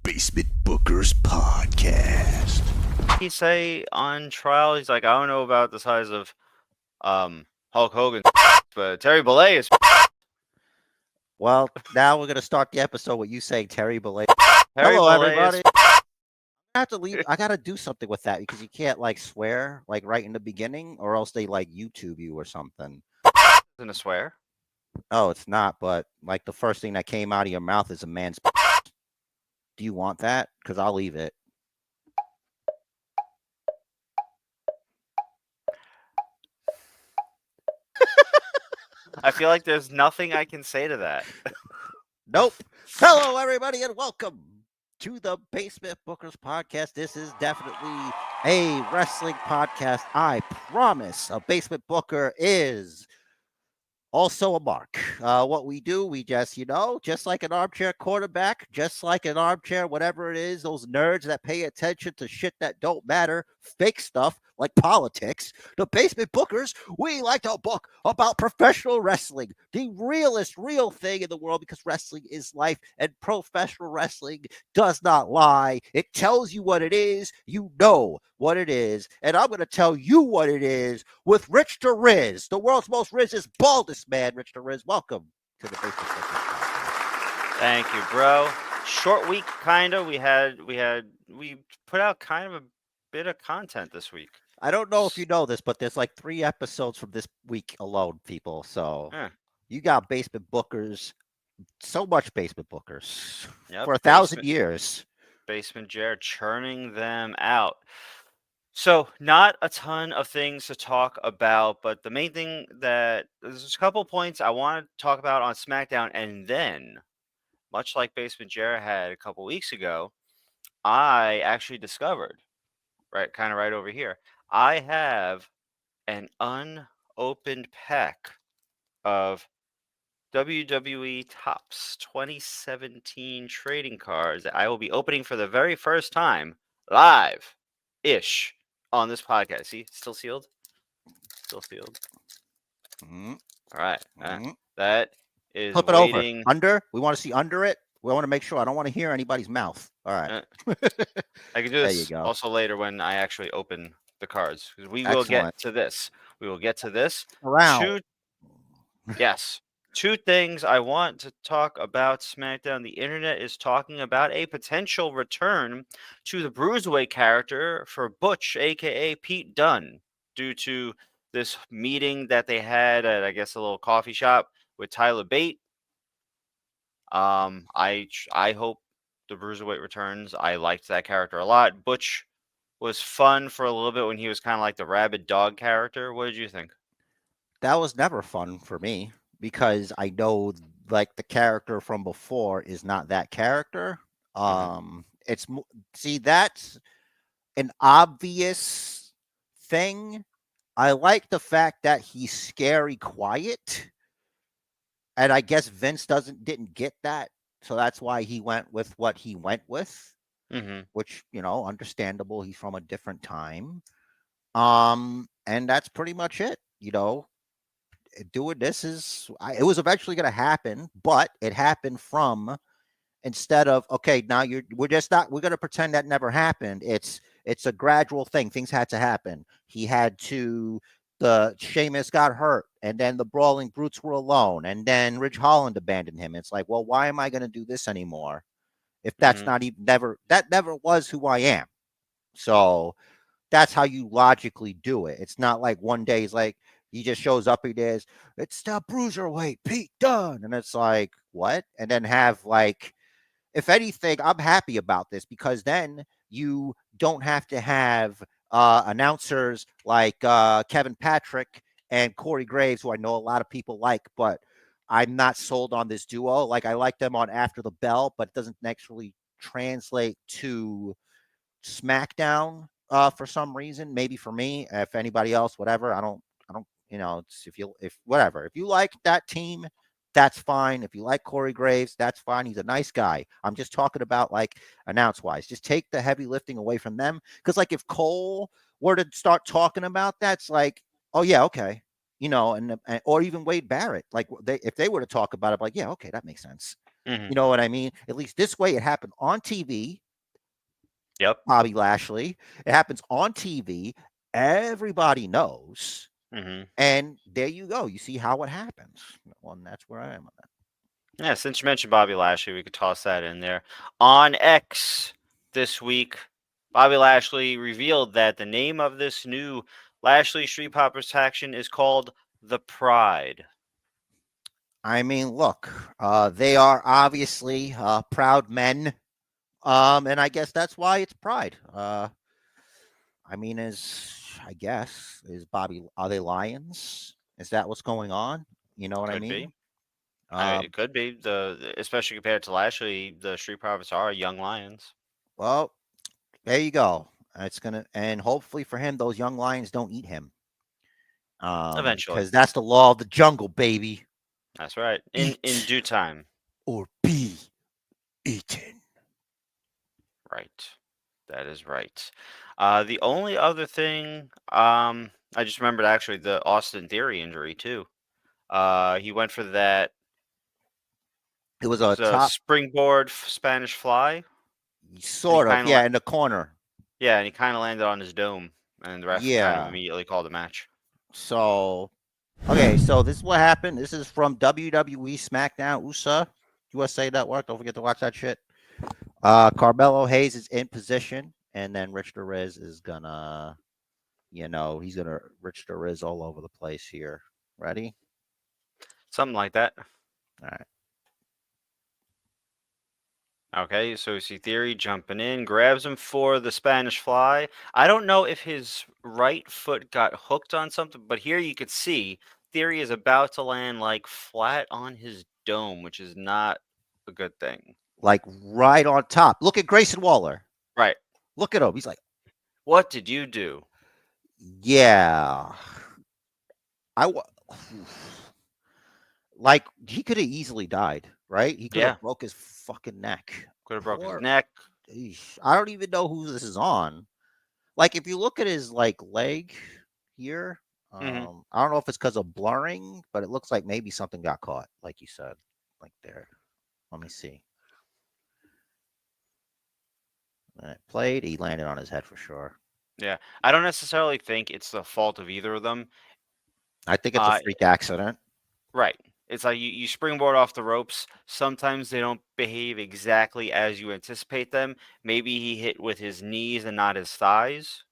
Basement Bookers Podcast. He say on trial, he's like, I don't know about the size of Hulk Hogan, but Terry Bollea is Well, now we're gonna start the episode with you saying Terry Bollea. Terry Hello, Bollea is everybody. I have to leave. I gotta do something with that because you can't like swear like right in the beginning, or else they like YouTube you or something. gonna swear. Oh, it's not. But like the first thing that came out of your mouth is a man's. Do you want that? Because I'll leave it. I feel like there's nothing I can say to that. Nope. Hello, everybody, and welcome to the Basement Bookers Podcast. This is definitely a wrestling podcast. I promise. A Basement Booker is also a mark. What we do, we just, just like an armchair quarterback, just like an armchair, whatever it is, those nerds that pay attention to shit that don't matter, fake stuff like politics. The Basement Bookers, we like to book about professional wrestling, the realest, real thing in the world because wrestling is life and professional wrestling does not lie. It tells you what it is, you know what it is, and I'm going to tell you what it is with Rich the Riz, the world's most rizest, baldest man. Rich the Riz, welcome to the Basement Bookers Podcast. Thank you, bro. Short week, kinda. We put out kind of a bit of content this week. I don't know if you know this, but there's like 3 episodes from this week alone, people. So Yeah. you got Basement Bookers, so much Basement Bookers Yep. for 1,000 years. Basement Jared churning them out. So, not a ton of things to talk about, but the main thing that there's a couple points I want to talk about on SmackDown, and then, much like Basement Jared had a couple weeks ago, I actually discovered, kind of right over here, I have an unopened pack of WWE Tops 2017 trading cards that I will be opening for the very first time live ish on this podcast. See, still sealed. Still sealed. Mm-hmm. All right. Mm-hmm. That is Flip it over. waiting. Under. We want to see under it. We want to make sure. I don't want to hear anybody's mouth. All right. I can do There this you go. also later when I actually open the cards because we will Excellent. get to this. We will get to this. Around. Yes. Two things I want to talk about SmackDown. The internet is talking about a potential return to the Bruiserweight character for Butch, aka Pete Dunne, due to this meeting that they had at, I guess, a little coffee shop with Tyler Bate. I hope the Bruiserweight returns. I liked that character a lot. Butch was fun for a little bit when he was kind of like the rabid dog character. What did you think? That was never fun for me because I know like the character from before is not that character. It's see that's an obvious thing. I like the fact that he's scary quiet, and I guess Vince didn't get that, so that's why he went with what he went with, Mm-hmm. which understandable. He's from a different time, and that's pretty much it. Doing this it was eventually going to happen, but it happened from instead of okay, now we're just not we're going to pretend that never happened. It's a gradual thing. Things had to happen. He had to the Sheamus got hurt, and then the Brawling Brutes were alone, and then Ridge Holland abandoned him. It's like, well, why am I going to do this anymore if that's Mm-hmm. not even never was who I am? So that's how you logically do it. It's not like one day he's like he just shows up. He does it's the Bruiserweight Pete Dunne, and it's like what? And then have like, if anything, I'm happy about this because then you don't have to have announcers like Kevin Patrick and Corey Graves, who I know a lot of people like, but I'm not sold on this duo. Like I like them on After the Bell, but it doesn't actually translate to SmackDown for some reason. Maybe for me, if anybody else, whatever. I don't. It's if whatever. If you like that team, that's fine. If you like Corey Graves, that's fine. He's a nice guy. I'm just talking about like announce wise. Just take the heavy lifting away from them. Because like if Cole were to start talking about that, it's like, oh yeah, okay. And or even Wade Barrett, like if they were to talk about it, like yeah, okay, that makes sense. Hmm. You know what I mean? At least this way, it happened on TV. Yep. Bobby Lashley. It happens on TV. Everybody knows. Hmm. And there you go. You see how it happens. Well, and that's where I am on that. Yeah, since you mentioned Bobby Lashley, we could toss that in there. On X this week, Bobby Lashley revealed that the name of this new Lashley Street Profits faction is called the Pride. I mean, look, they are obviously proud men. And I guess that's why it's pride. I mean, I guess is Bobby? Are they lions? Is that what's going on? You know what I Could mean? be. It could be especially compared to Lashley, the Street Profits are young lions. Well, there you go. It's gonna, and hopefully for him, those young lions don't eat him. Eventually, Because that's the law of the jungle, baby. that's right. In Eat due time, or be eaten. right? That is right. The only other thing, I just remembered actually the Austin Theory injury too. He went for that It was a top, springboard Spanish fly, and he sort of, kind of, yeah, in the corner. yeah, and he kind of landed on his dome, and the ref kind of Yeah. immediately called a match. So, okay, so this is what happened. This is from WWE SmackDown USA Network. Don't forget to watch that shit. Carmelo Hayes is in position, and then Rich DeRiz is gonna, he's gonna Rich DeRiz all over the place here. Ready? Something like that. All right. Okay, so we see Theory jumping in, grabs him for the Spanish fly. I don't know if his right foot got hooked on something, but here you could see Theory is about to land like flat on his dome, which is not a good thing. Like right on top. Look at Grayson Waller. Right. Look at him. He's like, What did you do? yeah. I wa- like he could have easily died, right? He could Yeah, have broke his fucking neck. could have broke his Poor. neck. I don't even know who this is on. Like if you look at his like leg here, Hmm. I don't know if it's because of blurring, but it looks like maybe something got caught, like you said, like there. Let me see. It played. He landed on his head for sure. Yeah, I don't necessarily think it's the fault of either of them. I think it's a Uh, freak accident. right. It's like you springboard off the ropes. Sometimes they don't behave exactly as you anticipate them. Maybe he hit with his knees and not his thighs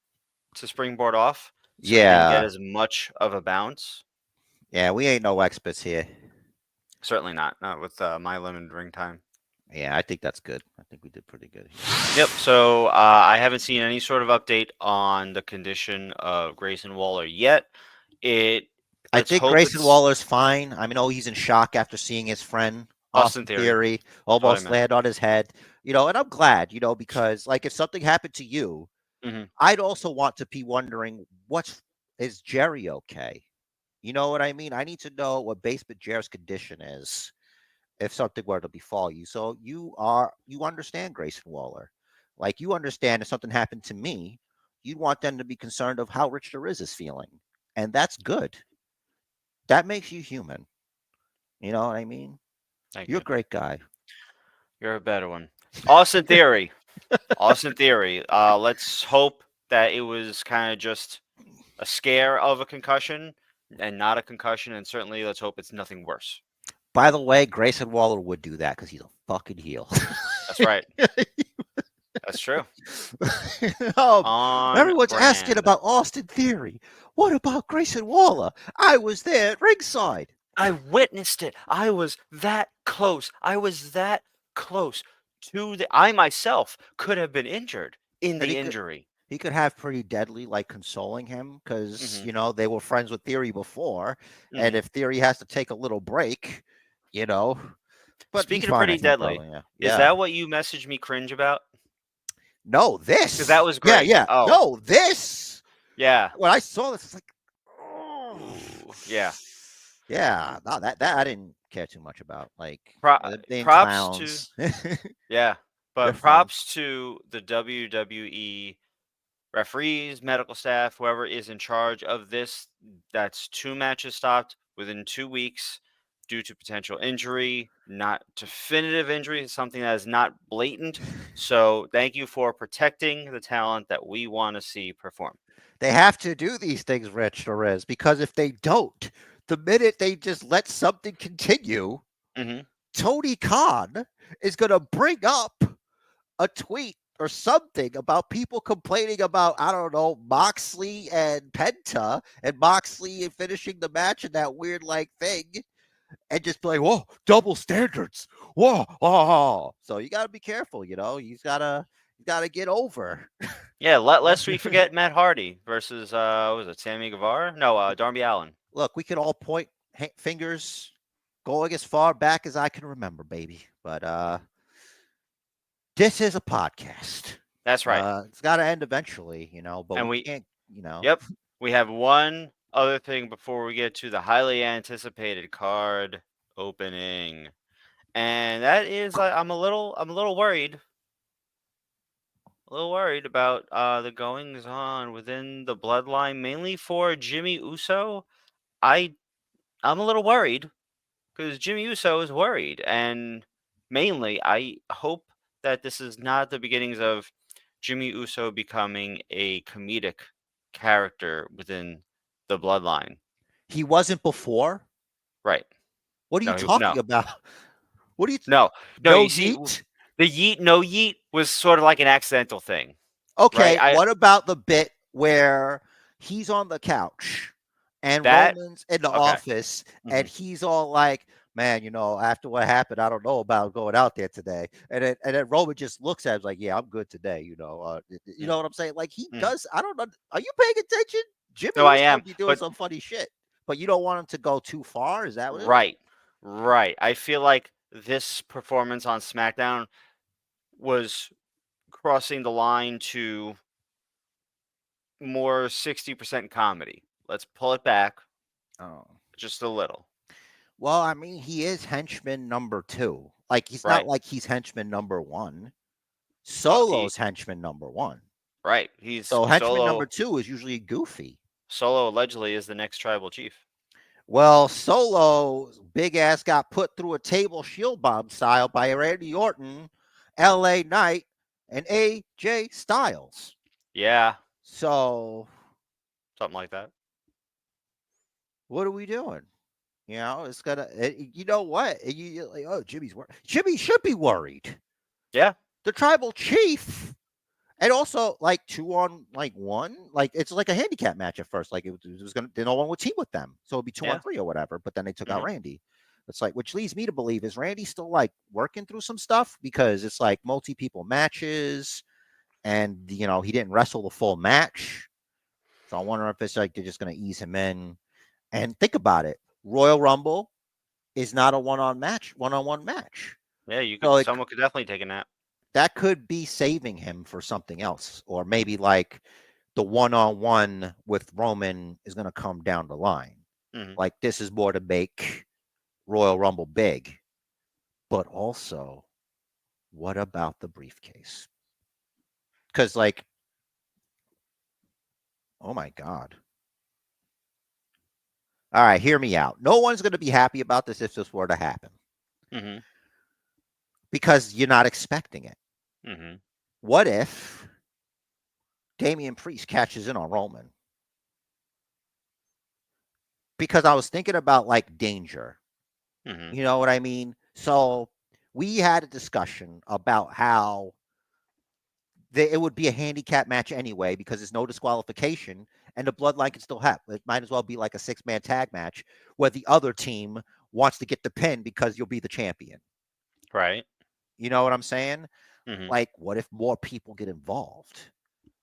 to springboard off, so he didn't get Yeah, as much of a bounce. yeah. We ain't no experts here. Certainly not with my limited ring time. Yeah, I think that's good. I think we did pretty good here. Yep. So I haven't seen any sort of update on the condition of Grayson Waller yet. It I let's think hope Grayson it's Waller's fine. I mean, oh, he's in shock after seeing his friend Austin Austin Theory. Theory That's what I almost meant. land on his head. And I'm glad, because like if something happened to you, Hmm. I'd also want to be wondering is Jerry okay? You know what I mean? I need to know what Basement Jerry's condition is if something were to befall you. So you understand Grayson Waller. Like you understand if something happened to me, you'd want them to be concerned of how Rich DeRiz is feeling. And that's good. That makes you human. You know what I mean? Thank You're a you. great guy. You're a better one. Austin Theory. Austin Theory. Let's hope that it was kind of just a scare of a concussion and not a concussion, and certainly let's hope it's nothing worse. By the way, Grayson Waller would do that because he's a fucking heel. That's right. That's true. um, On everyone's asking brand. about Austin Theory. What about Grayson Waller? I was there at ringside. I witnessed it. I was that close. I was that close to the. I myself could have been injured in And the injury. he could have pretty deadly like consoling him because Hmm. they were friends with Theory before, and Hmm. if Theory has to take a little break, you know, but he's Speaking of fine. pretty That's no deadly, problem. Yeah, is yeah. that what you messaged me cringe about? No, Because that this. was Yeah, great. yeah. Oh, No, this. yeah. When I saw this, it's like, oh, Ooh, yeah. yeah. No, that I didn't care too much about. Like Pro- them being props to clowns. yeah, They're but fun. props to the WWE referees, medical staff, whoever is in charge of this. That's two matches stopped within 2 weeks. due to potential injury, not definitive injury, something that is not blatant. So thank you for protecting the talent that we want to see perform. They have to do these things, Rich Torres, because if they don't, the minute they just let something continue, Hmm. Tony Khan is going to bring up a tweet or something about people complaining about, I don't know, Moxley and Penta and Moxley finishing the match in that weird like thing and just be like, whoa, double standards. Whoa. Oh. So you got to be careful, you got to get over. Yeah, lest we forget Matt Hardy versus what was it, Sammy Guevara? No, Darby Allin. Look, we could all point fingers going as far back as I can remember, baby. But this is a podcast. That's right. It's got to end eventually, but And we we, can't. yep, we have one other thing before we get to the highly anticipated card opening, and that is I'm a little worried. A little worried about the goings on within the bloodline, mainly for Jimmy Uso. I I'm a little worried because Jimmy Uso is worried, and mainly I hope that this is not the beginnings of Jimmy Uso becoming a comedic character within the bloodline. He wasn't before. Right? What are you No, talking no, about? What are you? no, no. No You see, yeet. the yeet no yeet was sort of like an accidental thing, right? Okay, I what about the bit where he's on the couch and that Roman's in the okay. office Hmm. and he's all like, "Man, after what happened, I don't know about going out there today." And then Roman just looks at him like, "Yeah, I'm good today." You know what I'm saying? Like he Mm. does. I don't know. Are you paying attention? Jimmy No, I Uso am, be doing but some funny shit, but you don't want him to go too far. Is that what it is? right, right. I feel like this performance on SmackDown was crossing the line to more 60% comedy. Let's pull it back Oh. just a little. Well, I mean, he is henchman number two. Like he's not Right. like he's henchman number one. He Solo's henchman number one. right. He's So henchman number two is usually goofy. Solo allegedly is the next tribal chief. Well, Solo's big ass got put through a table shield bomb style by Randy Orton, LA Knight, and AJ Styles. Yeah, So something like that. what are we doing? It's gonna. You know what? You're like, oh, Jimmy's worried. Jimmy should be worried. Yeah. The tribal chief. And also, like 2-on-1, like it's like a handicap match at first. Like it was gonna, no one would team with them, so it'd be two on Yeah. three or whatever. But then they took out Hmm. Randy. It's like, which leads me to believe is Randy still like working through some stuff because it's like multi people matches, and he didn't wrestle the full match. So I wonder if it's like they're just gonna ease him in. And think about it, Royal Rumble is not a one on one match, Yeah, so someone could definitely take a nap. that could be saving him for something else, or maybe like the one-on-one with Roman is going to come down the line. Hmm. Like this is more to make Royal Rumble big. But also, what about the briefcase? Because like, oh my God. All right, hear me out. No one's going to be happy about this if this were to happen Hmm. because you're not expecting it. Hmm. What if Damian Priest catches in on Roman? Because I was thinking about like danger. Hmm. You know what I mean? So we had a discussion about how it would be a handicap match anyway because there's no disqualification and the bloodline can still happen. It might as well be like a 6-man tag match where the other team wants to get the pin because you'll be the champion. Right. You know what I'm saying? Hmm. Like, what if more people get involved?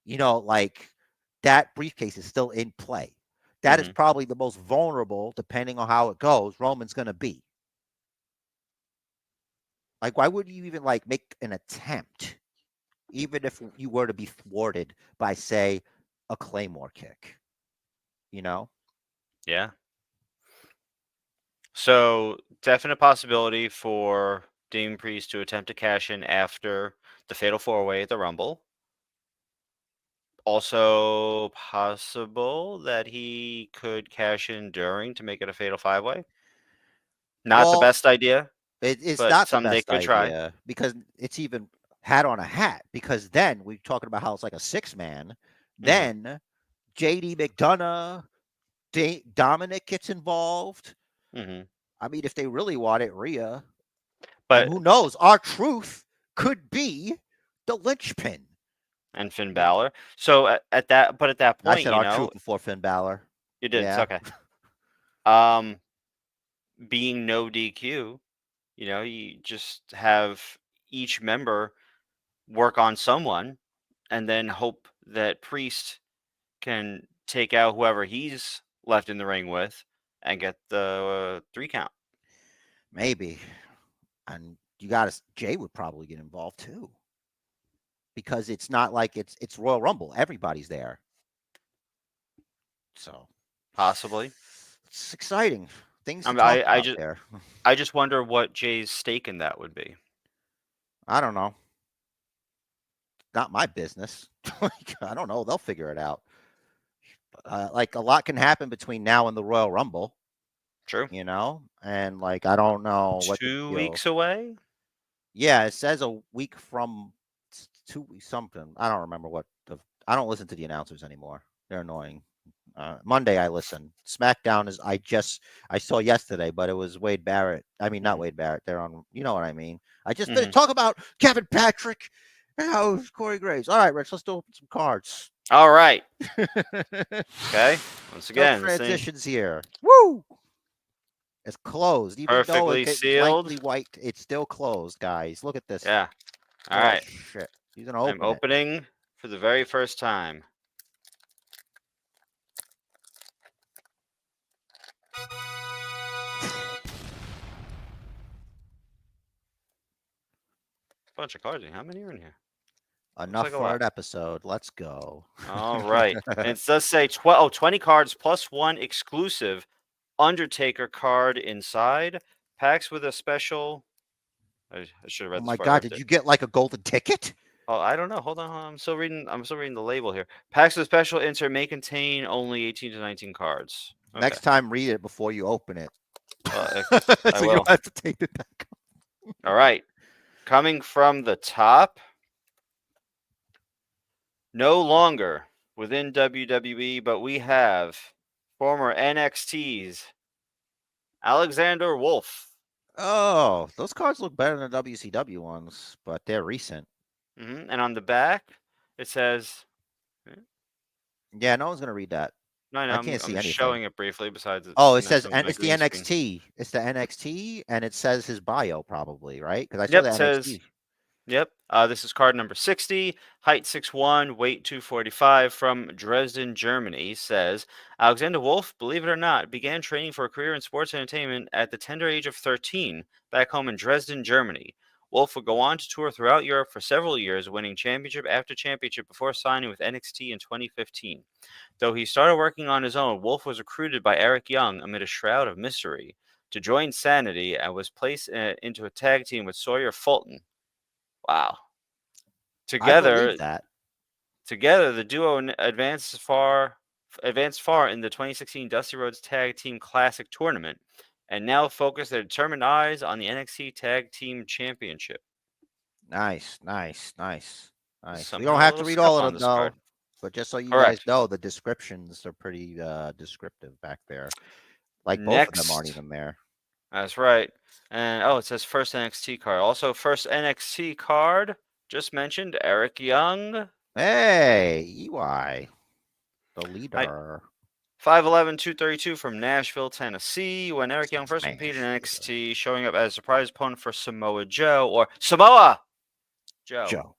Like that briefcase is still in play. That is Hmm. probably the most vulnerable, depending on how it goes, Roman's going to be. Like, why would you even like make an attempt, even if you were to be thwarted by, say, a Claymore kick? You know? Yeah. So definite possibility for Damian Priest to attempt to cash in after the Fatal 4-Way at the Rumble. Also possible that he could cash in during to make it a Fatal 5-Way. Not the best idea, It's but not the something they best could try. idea because it's even hat on a hat. Because then we're talking about how it's like a 6-man. Mhm, Then JD McDonough, Dominic gets involved. mhm. I mean, if they really want it, Rhea. And But who knows? Our truth could be the linchpin. and Finn Balor. So at that I point, said our truth before Finn Balor. you did. It's Yeah, okay. Um, being no DQ, you just have each member work on someone, and then hope that Priest can take out whoever he's left in the ring with, and get the 3 count. maybe. And you got to. Jay would probably get involved too because it's not like it's Royal Rumble. Everybody's there, so Possibly. it's exciting. Things I to mean, talk I about just there. I just wonder what Jay's stake in that would be. I don't know. Not my business. Like, I don't know. They'll figure it out. Like a lot can happen between now and the Royal Rumble, True. and like I don't know what the 2 deal. weeks away? Yeah, it says a week from 2 weeks something. I don't remember what the. I don't listen to the announcers anymore. They're annoying. Monday I listen. SmackDown is I saw yesterday, but it was Wade Barrett. I mean, not Mhm, Wade Barrett. They're on. You know what I mean. I just didn't mhm. talk about Kevin Patrick. Corey Graves. All right, Rich. Let's do open some cards. All right. No Okay. Once again, this thing transitions here. Woo! It's closed, even though perfectly it's sealed. blankly white. It's still closed, guys. Look at this. Yeah. All Oh right. shit! He's gonna I'm open it. opening for the very first time. Bunch of cards. How many are in here? Looks Enough like a for lot. an episode. Let's go. All right. And it does say 20 cards plus 1 exclusive Undertaker card inside. Packs with a special. I should have Oh read this my before I god! ripped Did it. you get like a golden ticket? Oh, I don't know. Hold on. I'm still reading. I'm still reading the label here. Packs with special insert may contain only 18 to 19 cards. Okay. Next time, read it before you open it, Well, I so you don't will. have to take it back. All right. Coming from the top, no longer within WWE, but we have former NXT's Alexander Wolf. Oh, those cards look better than WCW ones, but they're recent. And on the back, it says, Yeah, no one's gonna read that. no, no, I can't I'm see just anything. showing it briefly. Besides, Oh, it's it says, messing with and my it's the green screen. NXT. It's the NXT, and it says his bio probably, right? Because I saw Yep, the it says, NXT. yep. This is card number 60, height 6'1", weight 245, from Dresden, Germany. Says Alexander Wolf, believe it or not, began training for a career in sports entertainment at the tender age of 13 back home in Dresden, Germany. Wolf would go on to tour throughout Europe for several years, winning championship after championship before signing with NXT in 2015. Though he started working on his own, Wolf was recruited by Eric Young amid a shroud of mystery to join Sanity and was placed into a tag team with Sawyer Fulton. Wow. I believe Together, that. together the duo advanced far in the 2016 Dusty Rhodes Tag Team Classic tournament, and now focus their determined eyes on the NXT Tag Team Championship. Nice, nice, nice, There's nice. We some don't have to little read stuff all of on them this card. though, but just so you guys Correct. know, the descriptions are pretty descriptive back there. Like both of them aren't Next, even there. that's right. And it says first NXT card. Also, first NXT card. Just mentioned Eric Young. Hey, EY, the Height leader. 5'11", 232 from Nashville, Tennessee. When Eric Young first competed in Nashville. NXT, showing up as a surprise opponent for Samoa Joe, or Samoa Joe. Joe.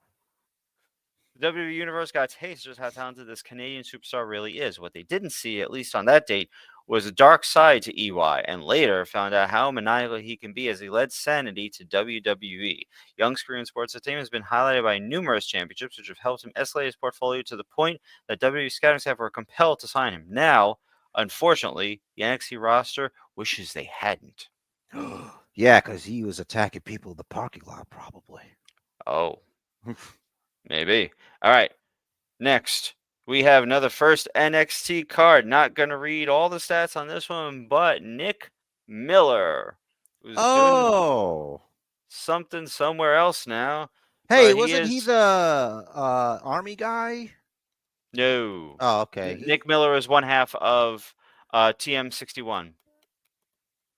The WWE Universe got a taste of just how talented this Canadian superstar really is. What they didn't see, at least on that date, was a dark side to EY, and later found out how maniacal he can be as he led Sanity to WWE. Young's career in sports entertainment has been highlighted by numerous championships, which have helped him escalate his portfolio to the point that WWE scouting staff were compelled to sign him. Now, unfortunately, the NXT roster wishes they hadn't. Yeah, because he was attacking people in the parking lot, probably. Oh, maybe. All right. Next, we have another first NXT card. Not going to read all the stats on this one, but Nick Miller. who's doing Oh. something somewhere else now. Hey, But he wasn't he is the army guy? no. Oh, okay. Nick Miller is one half of TM61.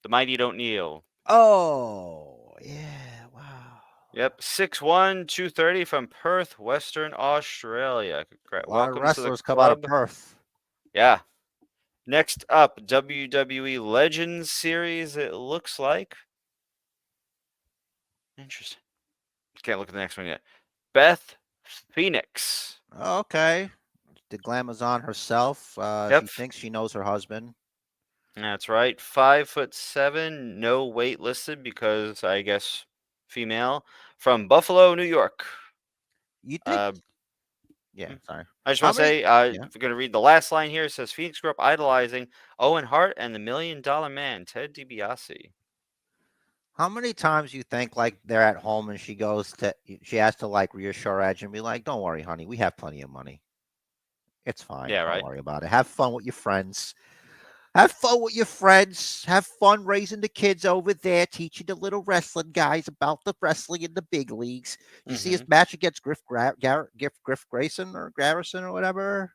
The Mighty Don't Kneel. Oh, yeah. Wow. Yep, 6'1", 230 from Perth, Western Australia. A lot of Welcome to the wrestlers come out of club. Perth. Yeah. Next up, WWE Legends Series, it looks like. Interesting. Can't look at the next one yet. Beth Phoenix. Okay. The Glamazon herself. Yep, She thinks she knows her husband. that's right. 5'7", no weight listed because I guess female. From Buffalo, New York. You think? Uh, Yeah, sorry. I just How want to many? say, Yeah. we're going to read the last line here. It says, Phoenix grew up idolizing Owen Hart and the $1 Million Man, Ted DiBiase. How many times you think like they're at home and she has to like reassure Edge and be like, "Don't worry, honey, we have plenty of money. It's fine. Yeah, Don't right? worry about it. Have fun with your friends. Have fun with your friends. Have fun raising the kids over there, teaching the little wrestling guys about the wrestling in the big leagues. You see his Mm-hmm. match against Griff Grayson or Garrison or whatever?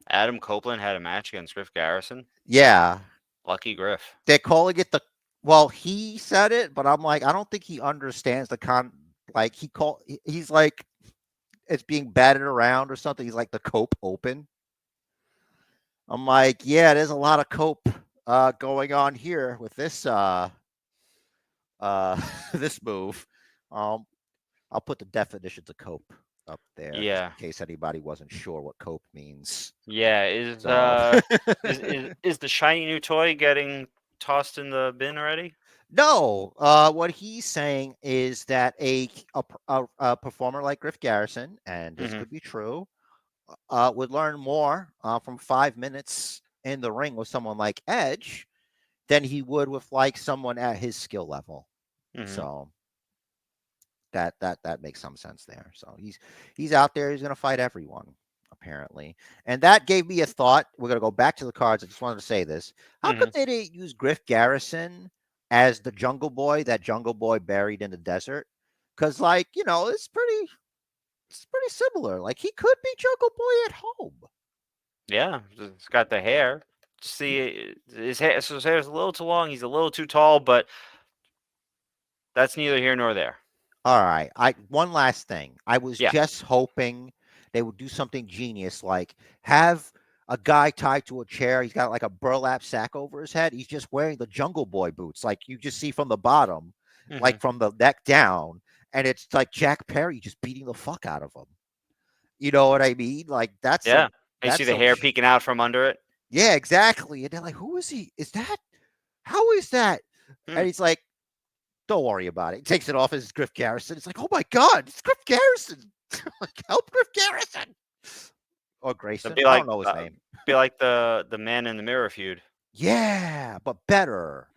Adam Copeland had a match against Griff Garrison. Yeah, Lucky Griff. they're calling it the. Well, he said it, but I'm like, I don't think he understands the Like he's like it's being batted around or something. He's like the Cope Open. I'm like, yeah, there's a lot of Cope going on here with this this move. Um, I'll put the definitions of cope up there just Yeah. in case anybody wasn't sure what cope means. Yeah. So Is the shiny new toy getting tossed in the bin already? no, what he's saying is that a performer like Griff Garrison, and this Mm-hmm. could be true, would learn more from 5 minutes in the ring with someone like Edge than he would with like someone at his skill level. Mm-hmm. So that makes some sense there. So he's out there. He's gonna fight everyone apparently, and that gave me a thought. We're gonna go back to the cards. I just wanted to say this: how come Mm-hmm. they didn't use Griff Garrison as the Jungle Boy? That Jungle Boy buried in the desert? Because it's pretty similar. Like he could be Jungle Boy at home. Yeah. It's got the hair. See, his hair. So his hair is a little too long. He's a little too tall, but that's neither here nor there. All right. I one last thing. I was Yeah. just hoping they would do something genius, like have a guy tied to a chair. He's got like a burlap sack over his head. He's just wearing the Jungle Boy boots, like you just see from the bottom, Mm-hmm. like from the neck down, and it's like Jack Perry just beating the fuck out of him. You know what I mean? Like Yeah. And you see that's the some hair peeking out from under it. yeah, exactly. And they're like, who is he? Is that how is that? Hmm. And he's like, don't worry about it. He takes it off as Griff Garrison. It's like, oh my God, it's Griff Garrison. Like, help Griff Garrison. Or It'd Grayson. be I like don't know his name. the Man in the Mirror feud. Yeah, but better.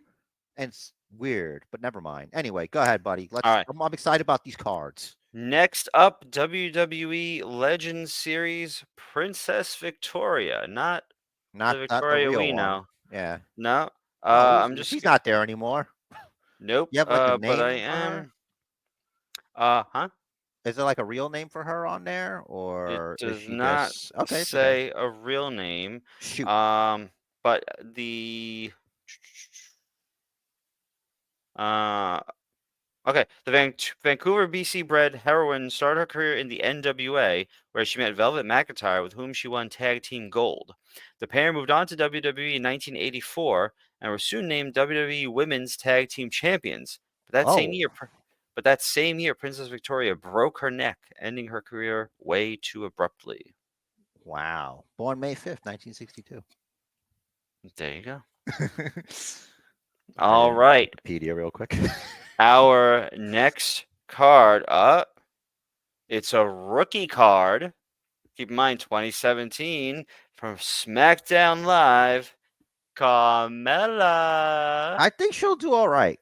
And it's weird, but never mind. Anyway, go ahead, buddy. All right. I'm excited about these cards. Next up, WWE Legends Series Princess Victoria, not the Not the Victoria real we one. know. Yeah. No. Oh, I'm just she's not there anymore. nope. You have like a But I name for her? am. Huh? Is there like a real name for her on there? It Or is does she not just okay, it's okay. say a real name. Shoot. But the uh Okay, the Vancouver, BC bred heroine started her career in the NWA, where she met Velvet McIntyre, with whom she won Tag Team Gold. The pair moved on to WWE in 1984 and were soon named WWE Women's Tag Team Champions. Oh, But that same year, Princess Victoria broke her neck, ending her career way too abruptly. wow. Born May 5th, 1962. There you go. I All didn't right, Wikipedia real quick. our next card up. It's a rookie card. Keep in mind, 2017 from SmackDown Live, Carmella. I think she'll do all right.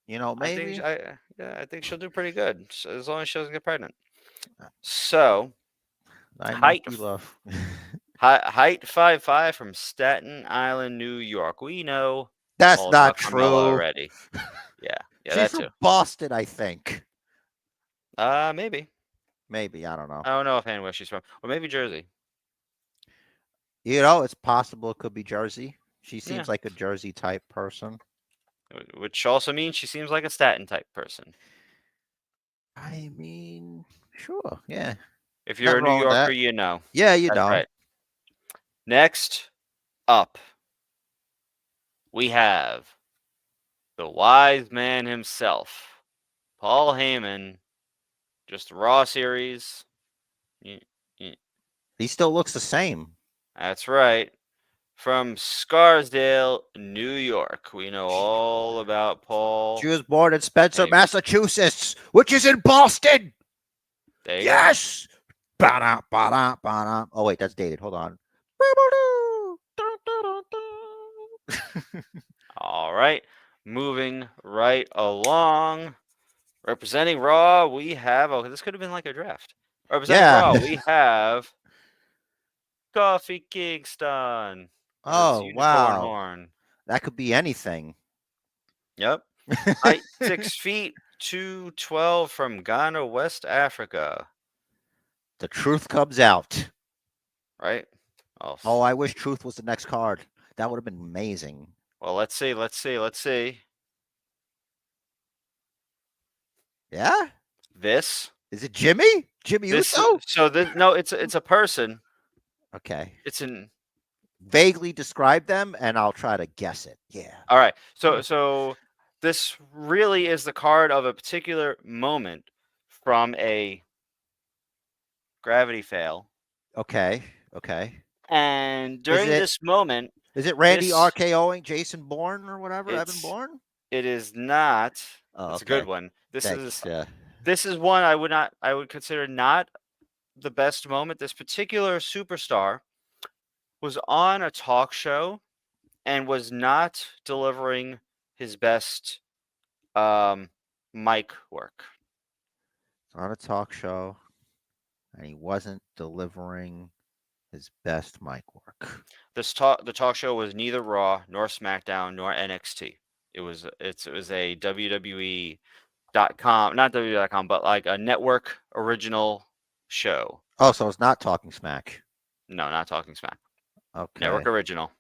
I think Maybe. I think she'll do pretty good as long as she doesn't get pregnant. So 9 months height we love. height 5'5" from Staten Island, New York. We know That's all not about Carmella true. already. Yeah, yeah, She's that too. from Boston, I think. Maybe. Maybe, I don't know. I don't know offhand where she's from, or maybe Jersey. It's possible it could be Jersey. She Yeah, seems like a Jersey type person. which also means she seems like a statin type person. I mean, sure, yeah. If you're a Nothing New wrong with Yorker, that. you know. Yeah, you That's know. right. Next up, we have the wise man himself, Paul Heyman, just Raw series. Y- y- He still looks the same. That's right. From Scarsdale, New York. We know all about She Paul was born in Spencer, Heyman. Massachusetts, which is in Boston. There you go. Yes. Ba-da, ba-da, ba-da. Oh wait, that's dated. Hold on. All right. Moving right along. Representing Raw, we have. Oh, this could have been like a draft. Representing Yeah. Raw, we have Kofi Kingston with his Oh unicorn wow, horn. that could be anything. Yep. Height 6 feet, 212 from Ghana, West Africa. The truth comes out. Right? Oh, Oh, I wish truth was the next card. That would have been amazing. well, let's see. Yeah. This. Is it Jimmy? Jimmy This. Uso? So this. No, it's a person. Okay. It's an. Vaguely describe them, and I'll try to guess it. Yeah. All right. So this really is the card of a particular moment from a gravity fail. Okay. Okay. And Is during it this moment, is it Randy this RKOing Jason Bourne or whatever? Evan it's Bourne? it is not. Oh, It's a good okay. one. Thanks. Yeah. This is one I would consider not the best moment. This particular superstar was on a talk show and was not delivering his best mic work. On a talk show, and he wasn't delivering his best mic work. The talk show was neither Raw nor SmackDown nor NXT. It was a WWE.com, not WWE.com, but like a network original show. Oh, so it's not Talking Smack. No, not Talking Smack. Network Okay. original.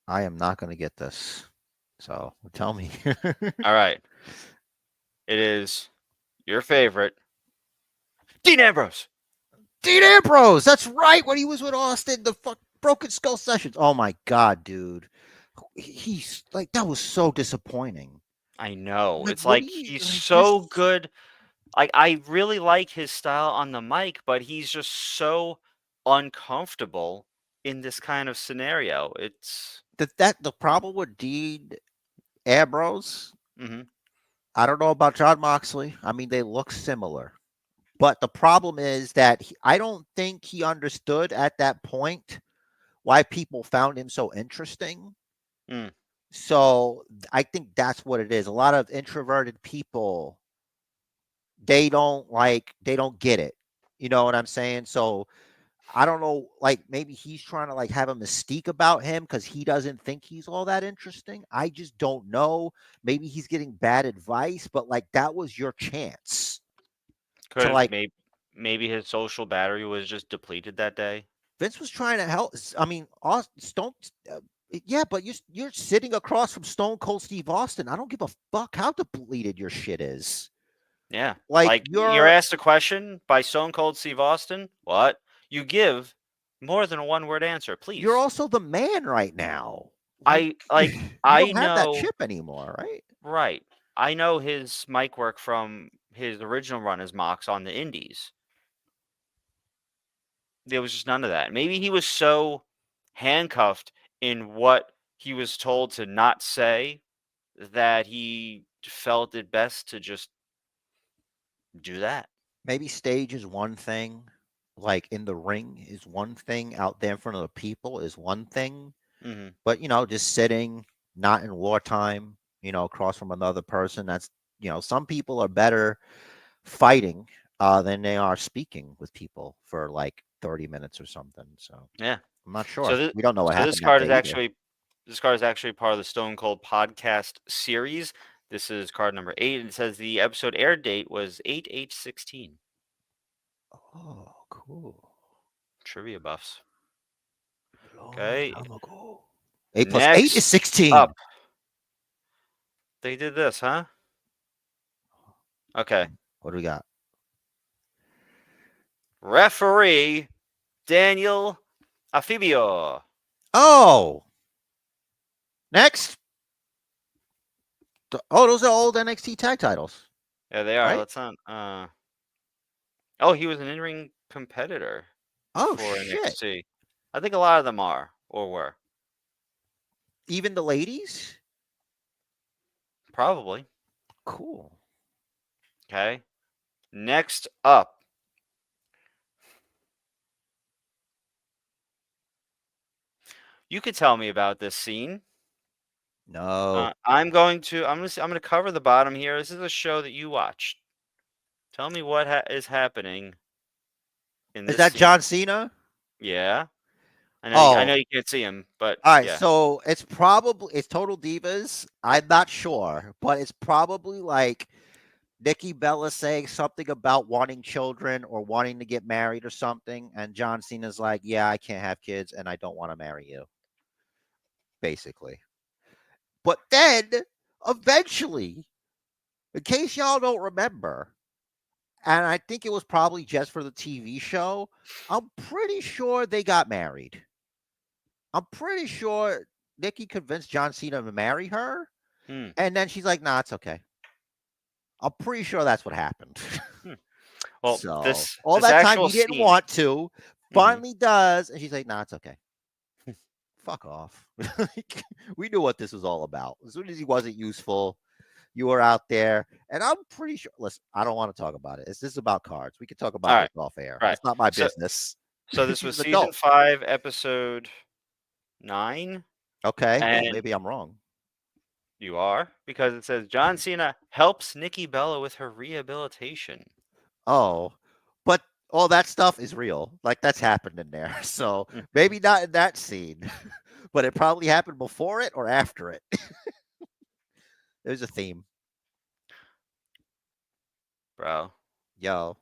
I am not going to get this. So tell me. All right. It is your favorite, Dean Ambrose. Dean Ambrose. That's right. When he was with Austin, the Broken Skull Sessions. Oh my God, dude. He's like, that was so disappointing. I know. Like, It's what like do you he's like so this? good. Like I really like his style on the mic, but he's just so uncomfortable in this kind of scenario. It's The problem with Dean Ambrose, mhm. I don't know about John Moxley. I mean, they look similar. But the problem is that I don't think he understood at that point why people found him so interesting. Mm. So I think that's what it is. A lot of introverted people, they don't get it. You know what I'm saying? So I don't know, like maybe he's trying to like have a mystique about him because he doesn't think he's all that interesting. I just don't know. Maybe he's getting bad advice, but like that was your chance to Could like maybe his social battery was just depleted that day. Vince was trying to help. I mean, Stone. Yeah, but you're sitting across from Stone Cold Steve Austin. I don't give a fuck how depleted your shit is. Yeah. Like Like you're asked a question by Stone Cold Steve Austin. What? You give more than a one-word answer, you're please. also the man right now. Like you I don't have that know chip anymore, right? right. I know his mic work from his original run as Mox on the Indies. There was just none of that. Maybe he was so handcuffed in what he was told to not say that he felt it best to just do that. Maybe stage is one thing. Like in the ring is one thing. Out there in front of the people is one thing. Hmm. But just sitting, not in wartime, across from another person. That's some people are better fighting than they are speaking with people for like 30 minutes or something. So Yeah. I'm not So sure. this We don't know what so this happened that card day is either. actually part of the Stone Cold podcast series. This is card number 8. And it says the episode air date was 8/8/16. Oh, cool. Trivia buffs. Long Okay. time ago. 8 plus 8 is Next 16. up, they did this, huh? Okay. What do we got? Referee Daniel Afibio. Oh, next. Oh, those are old NXT tag titles, Yeah, they are. right? Let's not. Oh, he was an in-ring competitor Oh, for shit. NXT. I think a lot of them are or were Even the ladies? probably. Cool. Okay. Next up, you could tell me about this scene. No. I'm gonna cover the bottom here. This is a show that you watched. Tell me what is happening in Is this that scene. John Cena? Yeah, I know Oh, you can't see him, but all right. yeah. So it's Total Divas. I'm not sure, but it's probably like Nikki Bella saying something about wanting children or wanting to get married or something, and John Cena's like, "Yeah, I can't have kids, and I don't want to marry you." Basically, but then eventually, in case y'all don't remember, and I think it was probably just for the TV show, I'm pretty sure they got married. I'm pretty sure Nikki convinced John Cena to marry her, Hmm. and then she's like, "Nah, it's okay." I'm pretty sure that's what happened. Hmm. Well, So this all this that time actual he didn't scene. want to, Mhm. finally does, and she's like, "Nah, it's okay." Fuck off. We knew what this was all about. As soon as he wasn't useful, you were out there, and I'm pretty sure. Listen, I don't want to talk about it. This is about cards. We can talk All about this right, off air. all right. It's not my So business. so this He's was an season adult. 5, episode 9, Okay, well, and maybe I'm wrong. you are because it says John Cena helps Nikki Bella with her rehabilitation. Oh, but all that stuff is real. Like that's happened in there. So Mhm. maybe not in that scene, but it probably happened before it or after it. There's a theme. Bro, Yo,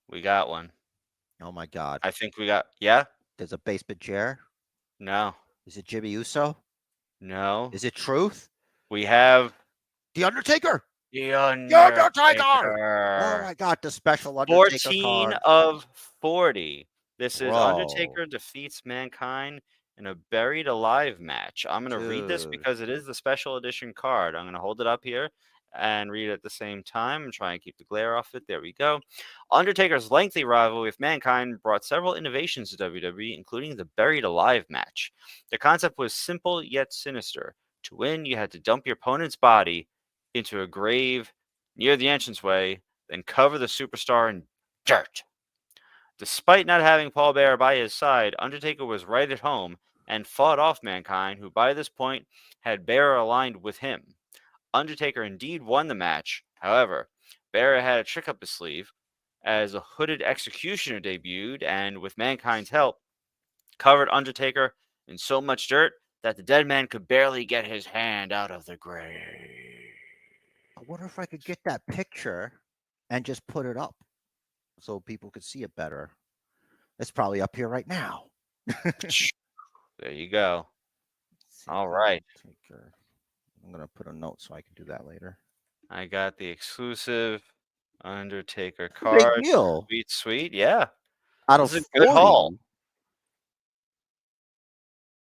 we got one. oh my God. I think we got. Yeah. There's a basement chair. No. Is it Jimmy Uso? No. Is it Truth? We have The Undertaker? The The Undertaker! Oh Undertaker. my God, the special Undertaker 14 card. of 40. This is Bro, Undertaker defeats Mankind in a buried alive match. I'm going to read this dude. because it is the special edition card. I'm going to hold it up here and read it at the same time and try and keep the glare off it. There we go. Undertaker's lengthy rivalry with Mankind brought several innovations to WWE, including the buried alive match. The concept was simple yet sinister. To win, you had to dump your opponent's body into a grave near the entranceway, then cover the superstar in dirt. Despite not having Paul Bearer by his side, Undertaker was right at home and fought off Mankind, who by this point had Bearer aligned with him. Undertaker indeed won the match. However, Bearer had a trick up his sleeve as a hooded executioner debuted and, with Mankind's help, covered Undertaker in so much dirt that the dead man could barely get his hand out of the grave. I wonder if I could get that picture and just put it up so people could see it better. It's probably up here right now. There you go. See, All right. Undertaker. I'm gonna put a note so I can do that later. I got the exclusive Undertaker It's a big card. deal. Sweet, sweet. Yeah. Out This of is a good haul.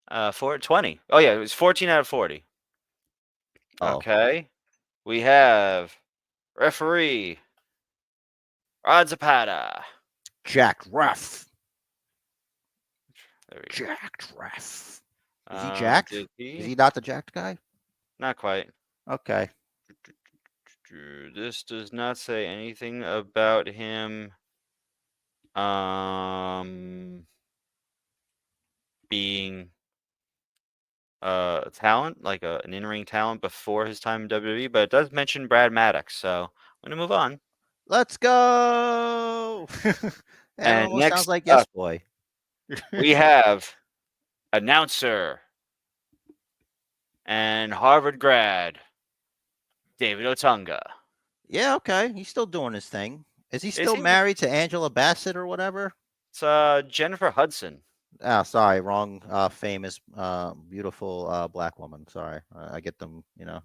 40, 420. Oh, yeah. It was 14 out of 40. oh, Okay. We have referee Rod Zapata. Jack Ref. There we go. Jacked Ref. Is he jacked? Did Is he? he not the jacked guy? Not quite. Okay. This does not say anything about him being talent, like an in-ring talent before his time in WWE, but it does mention Brad Maddox, so I'm gonna move on. Let's go. That And almost sounds next like Yes up, Boy. we have announcer and Harvard grad David Otunga. Yeah, okay. He's still doing his thing. Is he Is still he? married to Angela Bassett or whatever? It's Jennifer Hudson. Ah, sorry, wrong. Famous, beautiful black woman. Sorry, I get them, in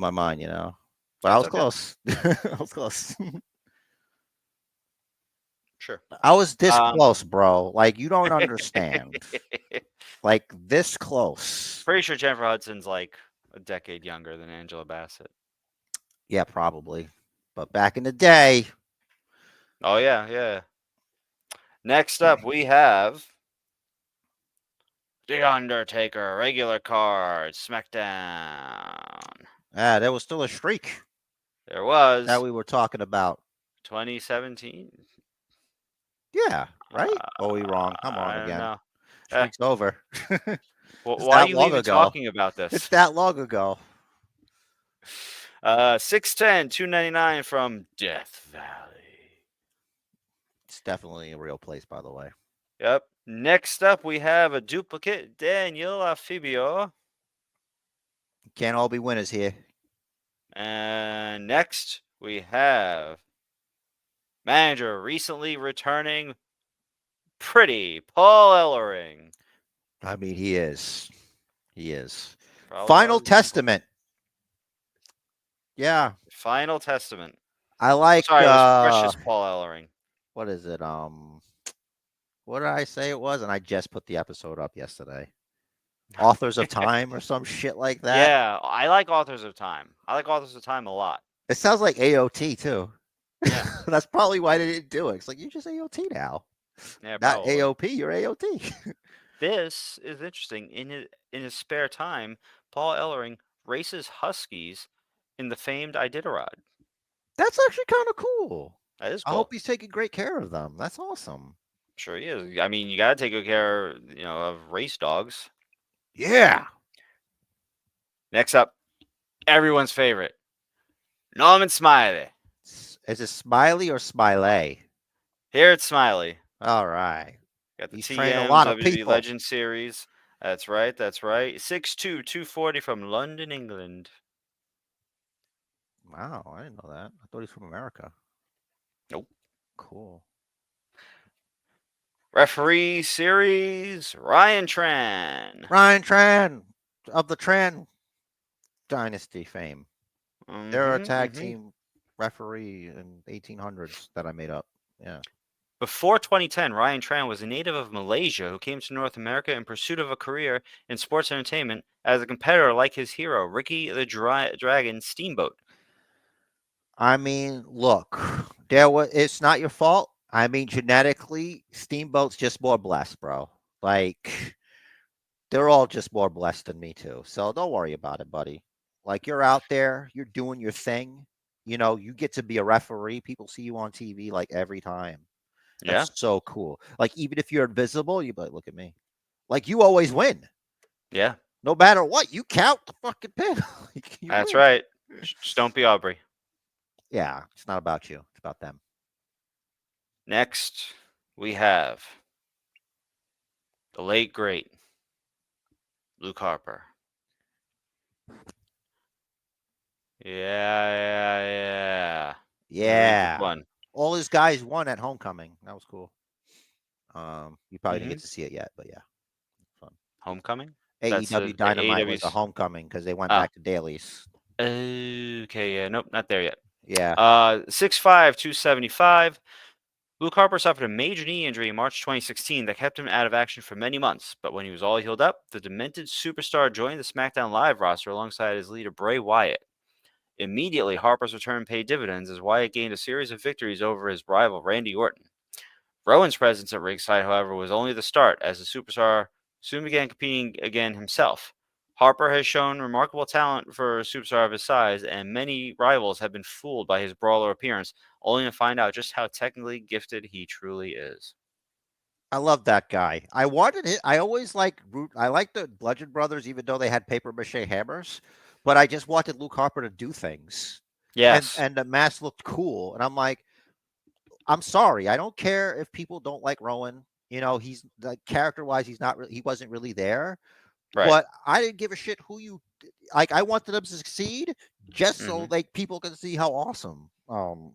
my mind, But I That's was okay. close. I was close. Sure. I was this Um, close, bro. Like you don't understand. Like this close. pretty sure Jennifer Hudson's like a decade younger than Angela Bassett. Yeah, probably. But back in the day, Oh yeah, yeah. Next up, we have The Undertaker, regular card, SmackDown. there was still a streak There that was we were talking about. 2017. Yeah, right? Uh, Or are we wrong? I'm wrong I don't again. know. Eh, Streak's over. It's why are that you long even ago. talking about It's this? that long ago. 610, 299 from Death Valley. It's definitely a real place, by the way. Yep. Next up, we have a duplicate Daniel Afibio. Can't all be winners here. And next, we have manager recently returning pretty Paul Ellering. I mean, he is. He is. Probably one of Final the most important. Testament. Yeah, Final Testament. I like. Sorry, it was Precious Paul Ellering. What is it? What did I say it was? And I just put the episode up yesterday. Authors of Time or some shit like that. Yeah, I like Authors of Time. I like Authors of Time a lot. It sounds like AOT too. Yeah. That's probably why they didn't do it. It's like you're just AOT now, Yeah, not probably. AOP. You're AOT. This is interesting. In his spare time, Paul Ellering races huskies in the famed Iditarod. That's actually kind of cool. That is I hope cool. he's taking great care of them. That's awesome. Sure he is. I mean, you got to take good care, of race dogs. Yeah. Next up, everyone's favorite, Norman Smiley. Is it Smiley or Smiley? Here it's Smiley. All right. Got the He's trained a TM lot of WB people. Legend Series. That's right. That's right. 6'2", 240 from London, England. Wow, I didn't know that. I thought he's from America. Nope. Cool. Referee series, Ryan Tran. Ryan Tran of the Tran Dynasty fame. They're a tag Mm-hmm. team referee in 1800s that I made up. Yeah. Before 2010, Ryan Tran was a native of Malaysia who came to North America in pursuit of a career in sports entertainment as a competitor like his hero, Ricky the Dragon Steamboat. I mean, look, it's not your fault. I mean, genetically, Steamboat's just more blessed, bro. Like, they're all just more blessed than me, too. So don't worry about it, buddy. Like, you're out there, you're doing your thing. You get to be a referee. People see you on TV like every time. Yeah, That's so cool. Like, even if you're invisible, you be like, look at me. Like, you always win. yeah, No matter what, you count the fucking pin. Like, you that's win. right. Just don't be Aubrey. Yeah, it's not about you. It's about them. Next, we have the late great Luke Harper. Yeah. Really good Yeah. one. All his guys won at homecoming. That was cool. You probably didn't Mm-hmm. get to see it yet, but yeah, fun. Homecoming. That's AEW the Dynamite was a AEW's. homecoming because they went Ah, back to dailies. okay. Yeah. Nope. Not there yet. Yeah. 6'5", 275. Luke Harper suffered a major knee injury in March 2016 that kept him out of action for many months. But when he was all healed up, the demented superstar joined the SmackDown Live roster alongside his leader Bray Wyatt. Immediately, Harper's return paid dividends as Wyatt gained a series of victories over his rival Randy Orton. Rowan's presence at ringside, however, was only the start, as the superstar soon began competing again himself. Harper has shown remarkable talent for a superstar of his size, and many rivals have been fooled by his brawler appearance, only to find out just how technically gifted he truly is. I love that guy. I wanted it. I always I like the Bludgeon Brothers, even though they had paper mache hammers. But I just wanted Luke Harper to do things. Yes. and the mask looked cool. And I'm like, I'm sorry, I don't care if people don't like Rowan. You know, he's like character wise, he wasn't really there. Right. But I didn't give a shit who you like. I wanted them to succeed just so Mhm. like people can see how awesome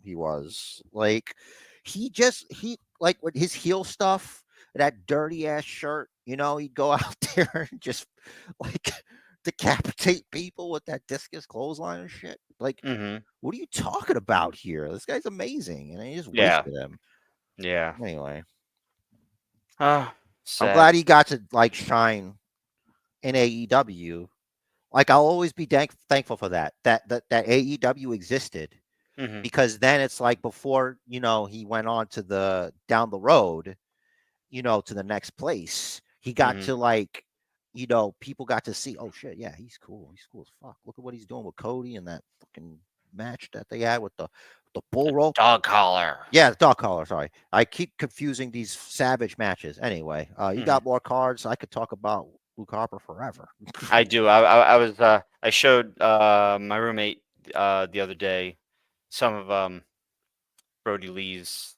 he was. Like he like with his heel stuff, that dirty ass shirt. You know, he'd go out there and just like decapitate people with that discus clothesline and shit. Like, Mhm. what are you talking about here? This guy's amazing, and he just Yeah. wasted him. Yeah. Anyway, Ah, I'm sad. glad he got to like shine in AEW. Like I'll always be thankful for that AEW existed Mhm. because then it's like before he went on to the down the road, to the next place. He got Mhm. to like, people got to see. Oh shit, yeah, he's cool. He's cool as fuck. Look at what he's doing with Cody and that fucking match that they had with the bull rope. Dog collar. Yeah, the dog collar. Sorry, I keep confusing these savage matches. Anyway, you Mhm. got more cards. I could talk about Luke Harper forever. I do. I was I showed my roommate the other day some of Brody Lee's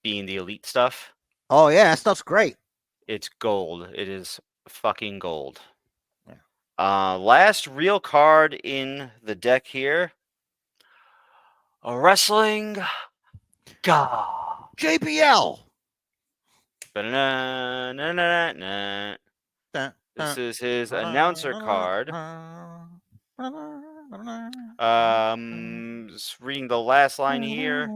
being the elite stuff. Oh yeah, that stuff's great. It's gold. It is fucking gold. Yeah. Last real card in the deck here. A wrestling god. JBL. Ba-na-na-na-na-na. Dun, This dun, is his announcer dun, card. dun, dun, Reading the last line here.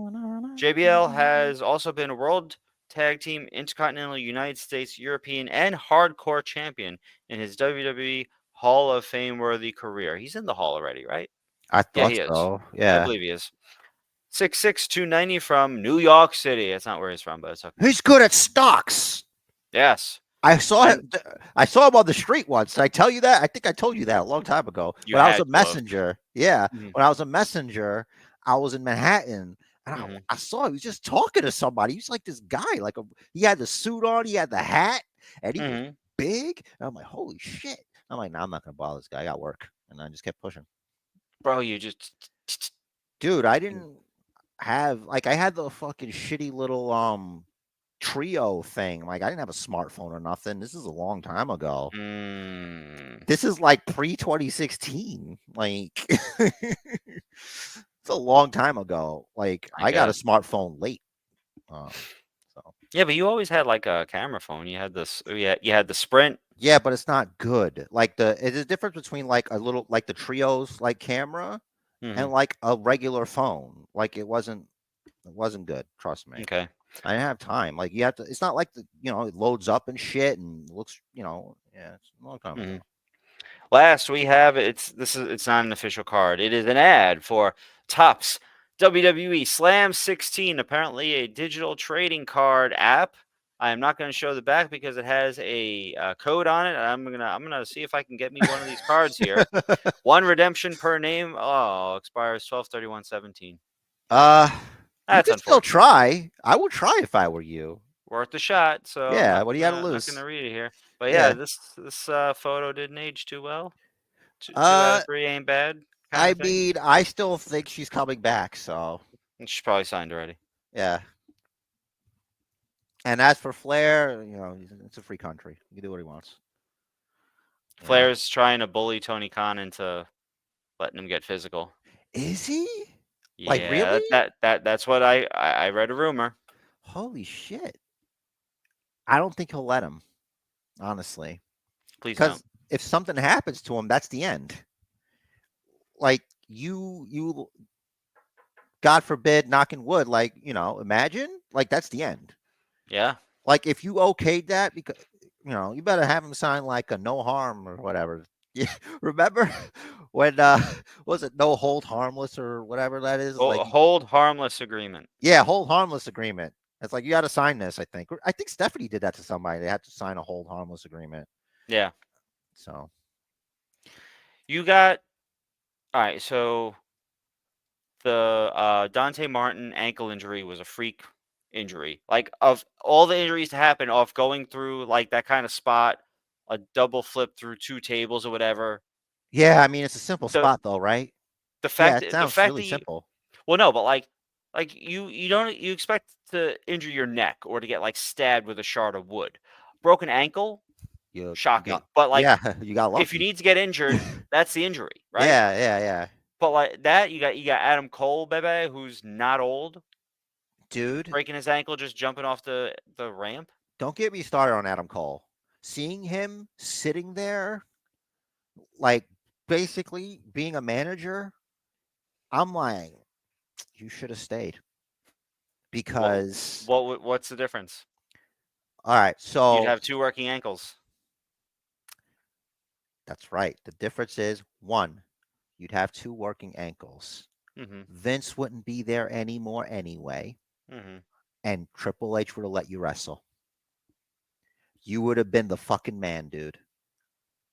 JBL has also been a World Tag Team Intercontinental United States European and Hardcore Champion in his WWE Hall of Fame worthy career. He's in the Hall already, right? I Yeah, thought he is. so. I Yeah. believe he is. 6'6", 290 from New York City. That's not where he's from, but it's okay. He's good at stocks. Yes. I saw And him. I saw him on the street once. Did I tell you that? I think I told you that a long time ago you when I was had a to have. messenger. Yeah, Mhm. when I was a messenger, I was in Manhattan, and Mhm. I saw he was just talking to somebody. He was like this guy, he had the suit on, he had the hat, and he was Mhm. big. And I'm like, holy shit! I'm like, nah, I'm not gonna bother this guy. I got work, and I just kept pushing. Bro, you just Dude, I didn't have I had the fucking shitty little trio thing. Like I didn't have a smartphone or nothing. This is a long time ago. mm, This is like pre 2016. Like it's a long time ago. Like I I got a guess. smartphone late. Um, so Yeah, but you always had like a camera phone. You had this. Yeah, you had the Sprint. yeah, but it's not good. Like it's a difference between like a little like the trios like camera and Mhm. like a regular phone. Like it wasn't good. Trust me. Okay. I didn't have time. Like you have to. It's not like it loads up and shit and looks. Yeah, it's a long time ago. Mhm. Last we have it's not an official card. It is an ad for Topps WWE Slam 16, apparently a digital trading card app. I am not going to show the back because it has a code on it. I'm gonna see if I can get me one of these cards here. One redemption per name. Oh, expires 12/31/17. uh, you That's could still unfortunate. try. I would try if I were you. Worth a shot. So Yeah. What do you got to not gonna lose? read it here. But yeah, Yeah. this photo didn't age too well. Two out Uh, of three ain't bad, kind I of thing. mean, I still think she's coming back. So And she's probably signed already. yeah. And as for Flair, it's a free country. He can do what he wants. Yeah. Flair's trying to bully Tony Khan into letting him get physical. Is he? Like Yeah, really? that's what I read a rumor. Holy shit! I don't think he'll let him. Honestly, Please don't. because if something happens to him, that's the end. Like you, God forbid, knocking wood. Like imagine, like that's the end. Yeah. Like if you okayed that, because you better have him sign like a no harm or whatever. Yeah, remember when was it no hold harmless or whatever that is? Like Hold harmless agreement. yeah, hold harmless agreement. It's like you got to sign this. I think Stephanie did that to somebody. They had to sign a hold harmless agreement. Yeah. So You got all right. So the Dante Martin ankle injury was a freak injury. Like of all the injuries to happen off going through like that kind of spot, a double flip through two tables or whatever. yeah, I mean it's a simple The spot though, right? Yeah, it the sounds fact really that you simple. well, no, but like you don't you expect to injure your neck or to get like stabbed with a shard of wood. Broken ankle, You got shocking. But like yeah, you got if you lucky. need to get injured, that's the injury, right? Yeah, yeah, yeah. But like that, you got Adam Cole, baby, who's not old, Dude, breaking his ankle just jumping off the ramp. don't get me started on Adam Cole. Seeing him sitting there, like basically being a manager, I'm like, you should have stayed What because what's the difference? all right, You'd so have two working ankles. that's right. The difference is one, you'd have two working ankles. Mhm. Vince wouldn't be there anymore anyway, Mhm. and Triple H would have let you wrestle. You would have been the fucking man, dude.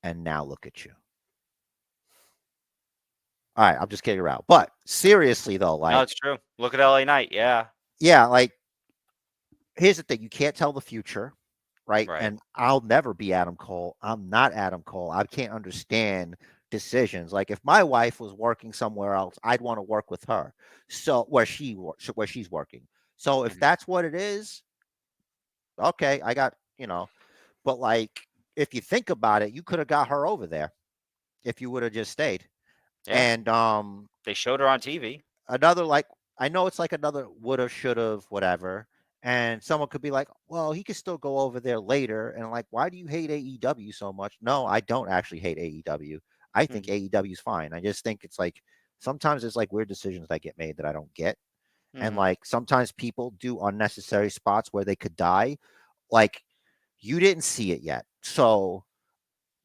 And now look at you. All right, I'm just kidding around. But seriously though, No, like, it's true. Look at LA Knight. Yeah. yeah, like here's the thing: you can't tell the future, right? Right. And I'll never be Adam Cole. I'm not Adam Cole. I can't understand decisions. Like if my wife was working somewhere else, I'd want to work with her. So where she's working. So if Mhm. that's what it is, okay, I got But like if you think about it, you could have got her over there if you would have just stayed. Yeah. And They showed her on TV. another like I know it's like another woulda, shoulda, whatever. And someone could be like, well, he could still go over there later. And like, why do you hate AEW so much? No, I don't actually hate AEW. I think Mhm. AEW is fine. I just think it's like sometimes it's like weird decisions that get made that I don't get. And Mhm. like sometimes people do unnecessary spots where they could die. Like you didn't see it yet. So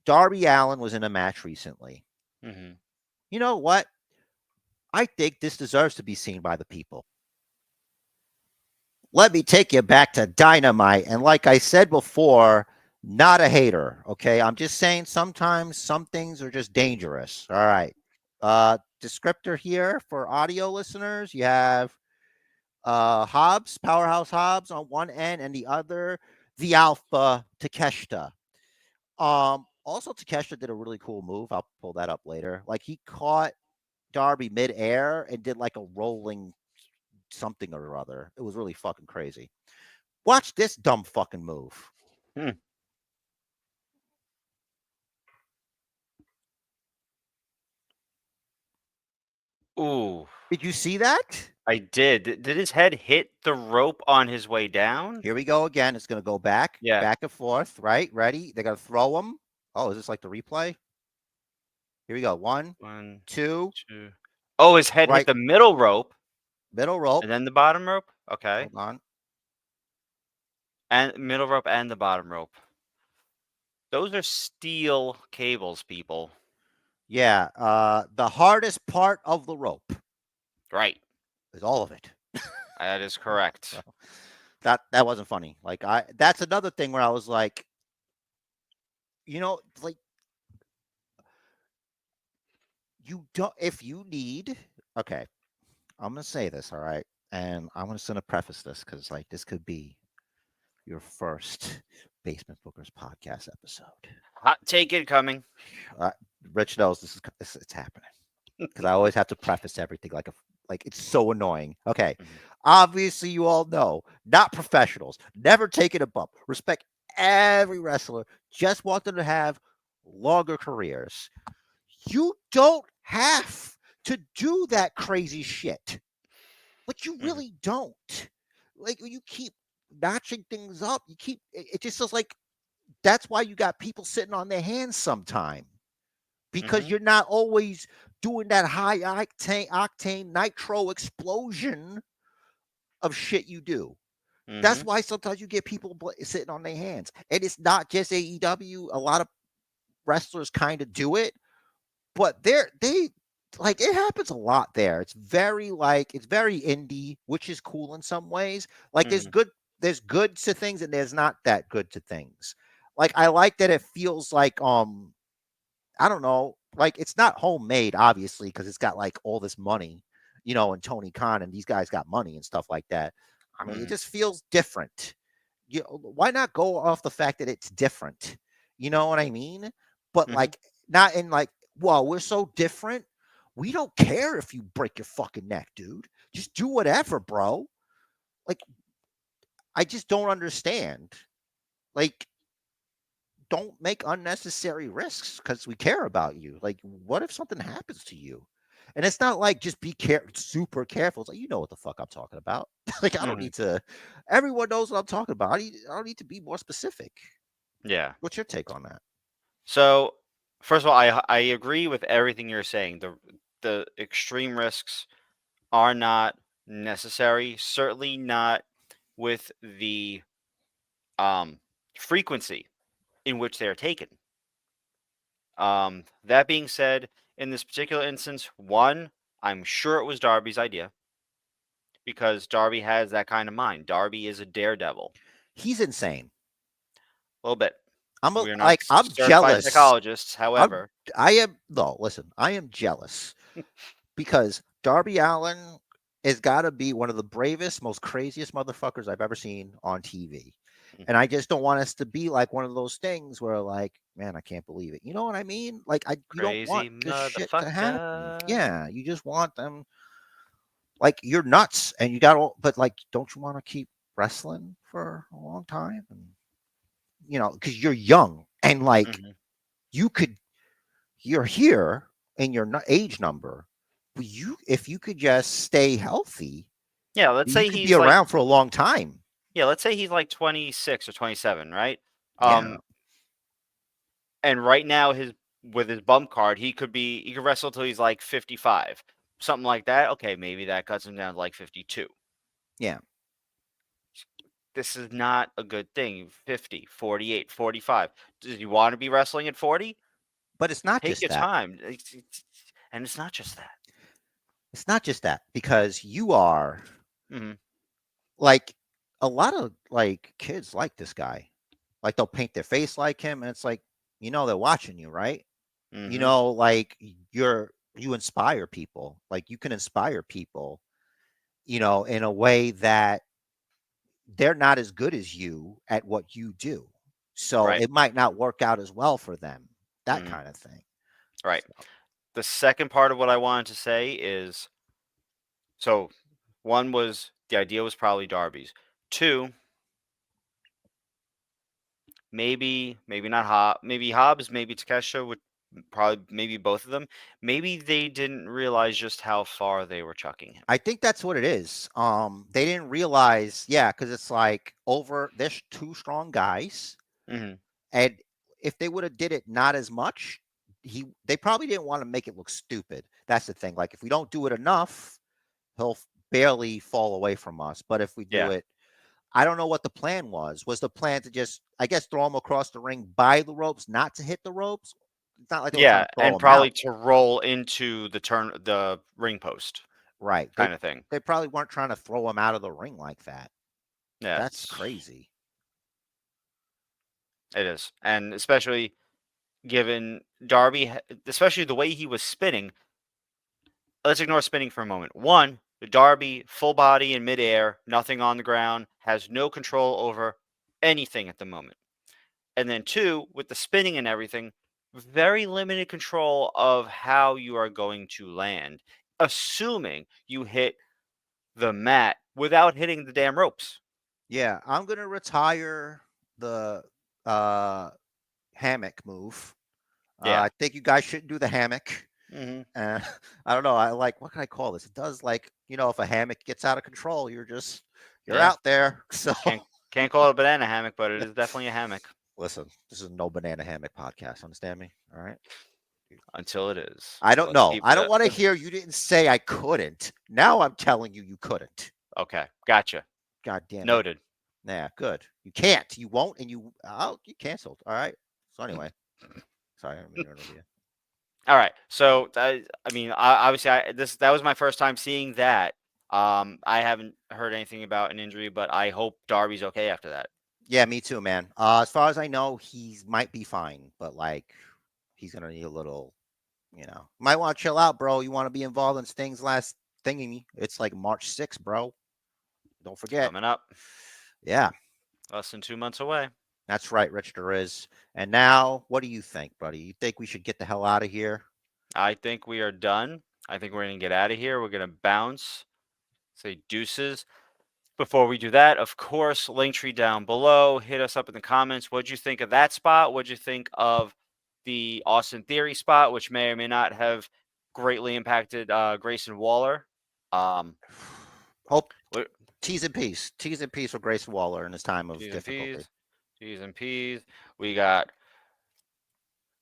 Darby Allin was in a match recently. Mhm. You know what? I think this deserves to be seen by the people. Let me take you back to Dynamite. And like I said before, not a hater. Okay. I'm just saying sometimes some things are just dangerous. All right. Descriptor here for audio listeners. You have Hobbs, Powerhouse Hobbs on one end, and the other, the Alpha Takeshita. Also Takeshita did a really cool move. I'll pull that up later. Like he caught Darby midair and did like a rolling something or other. It was really fucking crazy. Watch this dumb fucking move. Hmm. Ooh. Did you see that? I did. Did his head hit the rope on his way down? Here we go again. It's going to go back, Yeah. back and forth, right? Ready? They're going to throw him. Oh, is this like the replay? Here we go. One, One, two, two. Oh, his head hit right, the middle rope middle rope. and then the bottom rope? Okay. Hold on. And middle rope and the bottom rope. Those are steel cables, people. Yeah. The hardest part of the rope Right. is all of it. That is So correct. that wasn't funny. Like that's another thing where I was like, like you don't if you need okay, I'm gonna say this, all right, and I'm just gonna preface this because like this could be your first Basement Bookers podcast episode. Hot take incoming. Uh, Rich knows it's happening because I always have to preface everything like it's so annoying. Okay, Mhm. obviously you all know, not professionals, never taken a bump, respect every wrestler, just want them to have longer careers. You don't have to do that crazy shit. But you Mhm. really don't. Like you keep notching things up. It just feels like that's why you got people sitting on their hands sometime because Mhm. you're not always doing that high octane nitro explosion of shit you do. That's Mhm. why sometimes you get people sitting on their hands. And it's not just AEW. A lot of wrestlers kind of do it, but they like it happens a lot there. It's very indie, which is cool in some ways. Like Mhm. there's good to things and there's not that good to things. Like I like that it feels like I don't know, like it's not homemade obviously because it's got like all this money, and Tony Khan and these guys got money and stuff like that. I mean, it Mhm. just feels different. Why not go off the fact that it's different? You know what I mean? But Mhm. like not in like, well, we're so different. We don't care if you break your fucking neck, dude. Just do whatever, bro. Like, I just don't understand. Like, don't make unnecessary risks because we care about you. Like, what if something happens to you? And it's not like just be super careful. It's like, you know what the fuck I'm talking about. Like, I don't Hmm. need to. Everyone knows what I'm talking about. I don't need to be more specific. Yeah. What's your take on that? So, first of all, I agree with everything you're saying. The extreme risks are not necessary. Certainly not with the um, frequency in which they are taken. That being said, in this particular instance, one, I'm sure it was Darby's idea because Darby has that kind of mind. Darby is a daredevil. He's insane. A little bit. We are not I'm certified jealous. psychologists, I'm however. I am no, listen, I am jealous because Darby Allin has got to be one of the bravest, most craziest motherfuckers I've ever seen on TV. And I Mhm. just don't want us to be like one of those things where like, man, I can't believe it. You know what I mean? Like you don't want Crazy this shit to happen. motherfucker. Yeah, you just want them like you're nuts and you got all but like don't you want to keep wrestling for a long time and cuz you're young and like Hmm. you could you're here in your age number, but if you could just stay healthy, Yeah, let's you say could be he's like around for a long time. 26 or 27, right? Yeah, And right now his with his bump card, he could wrestle till he's like 55. Something like that. Okay, maybe that cuts him down to like 52. yeah, This is not a good thing. 50, 48, 45. Do you want to be wrestling at 40? but it's not Take just your that. time. And it's not just that. It's not just that because you are Hmm. like a lot of like kids like this guy. Like they'll paint their face like him, and it's like they're watching you, right? Hmm. Like you inspire people. Like you can inspire people, in a way that they're not as good as you at what you do. So Right. it might not work out as well for them. That Hmm. kind of thing. Right. So, The second part of what I wanted to say is so one was the idea was probably Darby's. Two, maybe not maybe Hobbs, maybe Takesha would probably maybe both of them. Maybe they didn't realize just how far they were chucking him. I think that's what it is. They didn't realize, yeah, because it's like there's two strong guys, Hmm. and if they would have did it not as much, they probably didn't want to make it look stupid. That's the thing. Like if we don't do it enough, he'll barely fall away from us. But if we do Yeah. it, I don't know what the plan was. Was the plan to just, I guess, throw him across the ring by the ropes, not to hit the ropes? It's not like they were trying Yeah, to throw and him out, probably to roll into the ring post right? kind of thing. They probably weren't trying to throw him out of the ring like that. Yeah, That's crazy. it is. And especially given especially the way he was spinning. Let's ignore spinning for a moment. One, the Darby full body in midair, nothing on the ground, has no control over anything at the moment. And then two, with the spinning and everything, very limited control of how you are going to land, assuming you hit the mat without hitting the damn ropes. Yeah, I'm gonna retire the uh hammock move. Yeah. I think you guys shouldn't do the hammock. Hmm. And I don't know. I like what can I call this? It does like if a hammock gets out of control, you're Yeah. out there. So Can't call it a banana hammock, but it is definitely a hammock listen, this is no banana hammock podcast. Understand me? All right. until it is. I So don't let's know. keep I don't the want to hear you didn't say I couldn't. Now I'm telling you couldn't. okay. Gotcha. God damn it. Noted. Yeah, good. You can't. You won't, and you canceled. All right. So anyway, sorry, I didn't mean to interrupt you. All right. So I mean, obviously, that was my first time seeing that. I haven't heard anything about an injury, but I hope Darby's okay after that. Yeah, me too, man. As far as I know, he might be fine, but like he's gonna need a little, might want to chill out, bro. You want to be involved in Sting's last thingy. It's like March 6th, bro. Don't forget. Coming up, Yeah, less than 2 months away. that's right, Rich. There is. And now, what do you think, buddy? You think we should get the hell out of here? I think we are done. I think we're going to get out of here. We're going to bounce, say deuces. Before we do that, of course, Linktree down below. Hit us up in the comments. What'd you think of that spot? What'd you think of the Austin Theory spot, which may or may not have greatly impacted Grayson Waller? Hope What- T's and P's for Grayson Waller in his time of T's and difficulty. P's. T's and P's. We got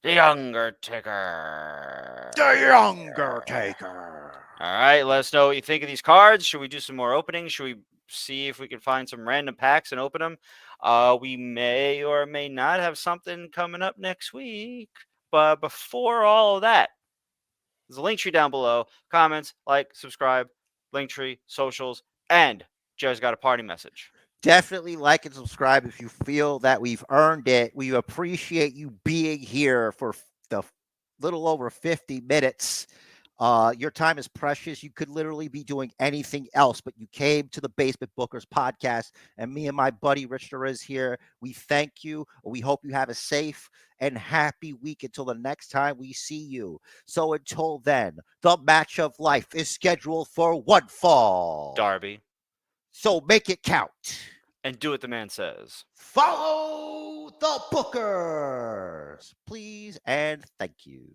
the Younger Ticker. The Younger Taker. All right, let us know what you think of these cards. Should we do some more openings? Should we see if we can find some random packs and open them? We may or may not have something coming up next week. But before all of that, there's a link tree down below. Comments, like, subscribe, link tree, socials, and Joe's got a party message. Definitely like and subscribe if you feel that we've earned it. We appreciate you being here for the little over 50 minutes. Your time is precious. You could literally be doing anything else, but you came to the Basement Bookers podcast, and me and my buddy Rich is here. We thank you. We hope you have a safe and happy week until the next time we see you. So until then, the match of life is scheduled for one fall. Darby. So make it count. And do what the man says. Follow the Bookers, please, and thank you.